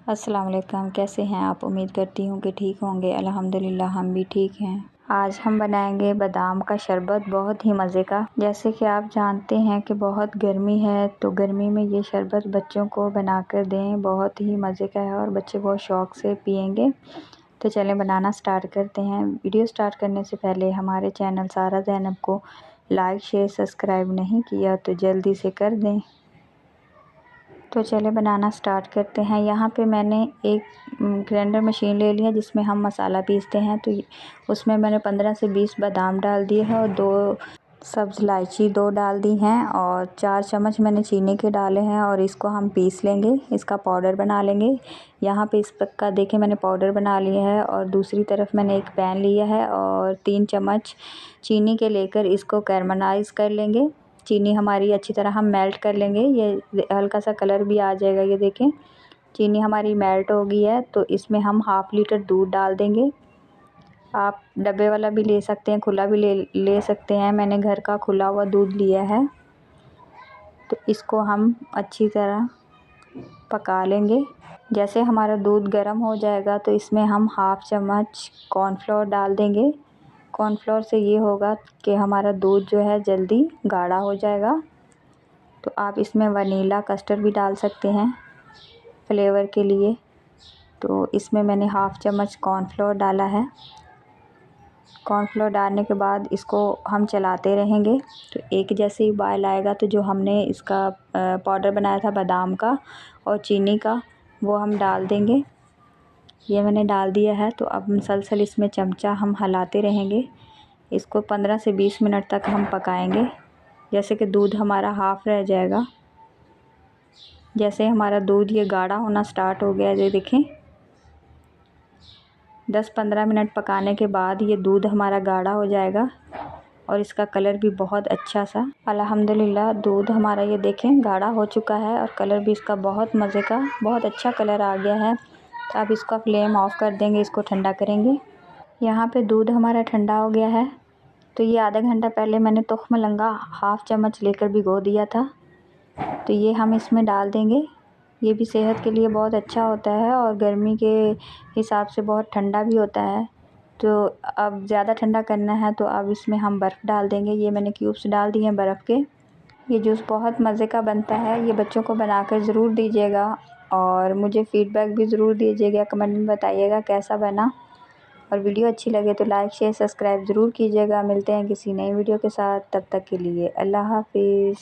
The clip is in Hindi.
अस्सलाम वालेकुम, कैसे हैं आप। उम्मीद करती हूँ कि ठीक होंगे। अल्हम्दुलिल्लाह हम भी ठीक हैं। आज हम बनाएंगे बादाम का शरबत, बहुत ही मज़े का। जैसे कि आप जानते हैं कि बहुत गर्मी है, तो गर्मी में ये शरबत बच्चों को बनाकर दें, बहुत ही मज़े का है और बच्चे बहुत शौक़ से पियेंगे। तो चलें बनाना स्टार्ट करते हैं। वीडियो स्टार्ट करने से पहले हमारे चैनल सारा ज़ैनब को लाइक शेयर सब्सक्राइब नहीं किया तो जल्दी से कर दें। तो चले बनाना स्टार्ट करते हैं। यहाँ पे मैंने एक ग्राइंडर मशीन ले लिया जिसमें हम मसाला पीसते हैं। तो उसमें मैंने 15 से 20 बादाम डाल दिए हैं और 2 सब्ज़ इलायची 2 डाल दी हैं और 4 चम्मच मैंने चीनी के डाले हैं और इसको हम पीस लेंगे, इसका पाउडर बना लेंगे। यहाँ पे इस का देखें मैंने पाउडर बना लिया है और दूसरी तरफ मैंने एक पैन लिया है और 3 चम्मच चीनी के लेकर इसको कैरमलाइज़ कर लेंगे। चीनी हमारी अच्छी तरह हम मेल्ट कर लेंगे, ये हल्का सा कलर भी आ जाएगा। ये देखें चीनी हमारी मेल्ट हो गई है। तो इसमें हम हाफ़ लीटर दूध डाल देंगे। आप डब्बे वाला भी ले सकते हैं, खुला भी ले सकते हैं। मैंने घर का खुला हुआ दूध लिया है। तो इसको हम अच्छी तरह पका लेंगे। जैसे हमारा दूध गर्म हो जाएगा तो इसमें हम हाफ़ चम्मच कॉर्नफ्लोर डाल देंगे। कॉर्नफ्लोर से ये होगा कि हमारा दूध जो है जल्दी गाढ़ा हो जाएगा। तो आप इसमें वनीला कस्टर्ड भी डाल सकते हैं फ्लेवर के लिए। तो इसमें मैंने हाफ़ चम्मच कॉर्नफ्लोर डाला है। कॉर्नफ्लोर डालने के बाद इसको हम चलाते रहेंगे। तो एक जैसे ही उबाल आएगा तो जो हमने इसका पाउडर बनाया था बादाम का और चीनी का, वो हम डाल देंगे। ये मैंने डाल दिया है। तो अब मुसलसल इसमें चमचा हम हिलाते रहेंगे। इसको 15 से 20 मिनट तक हम पकाएंगे, जैसे कि दूध हमारा हाफ़ रह जाएगा। जैसे हमारा दूध ये गाढ़ा होना स्टार्ट हो गया, ये देखें 10-15 मिनट पकाने के बाद ये दूध हमारा गाढ़ा हो जाएगा और इसका कलर भी बहुत अच्छा सा अल्हम्दुलिल्लाह दूध हमारा ये देखें गाढ़ा हो चुका है और कलर भी इसका बहुत मज़े का बहुत अच्छा कलर आ गया है। तो अब इसका फ्लेम ऑफ़ कर देंगे, इसको ठंडा करेंगे। यहाँ पे दूध हमारा ठंडा हो गया है। तो ये आधा घंटा पहले मैंने तुख्म लंगा हाफ़ चम्मच लेकर भिगो दिया था। तो ये हम इसमें डाल देंगे। ये भी सेहत के लिए बहुत अच्छा होता है और गर्मी के हिसाब से बहुत ठंडा भी होता है। तो अब ज़्यादा ठंडा करना है तो अब इसमें हम बर्फ़ डाल देंगे। ये मैंने क्यूब्स डाल दिए हैं बर्फ़ के। ये जूस बहुत मज़े का बनता है। ये बच्चों को बनाकर ज़रूर दीजिएगा और मुझे फ़ीडबैक भी ज़रूर दीजिएगा, कमेंट में बताइएगा कैसा बना। और वीडियो अच्छी लगे तो लाइक शेयर सब्सक्राइब ज़रूर कीजिएगा। मिलते हैं किसी नई वीडियो के साथ, तब तक के लिए अल्लाह हाफ़िज़।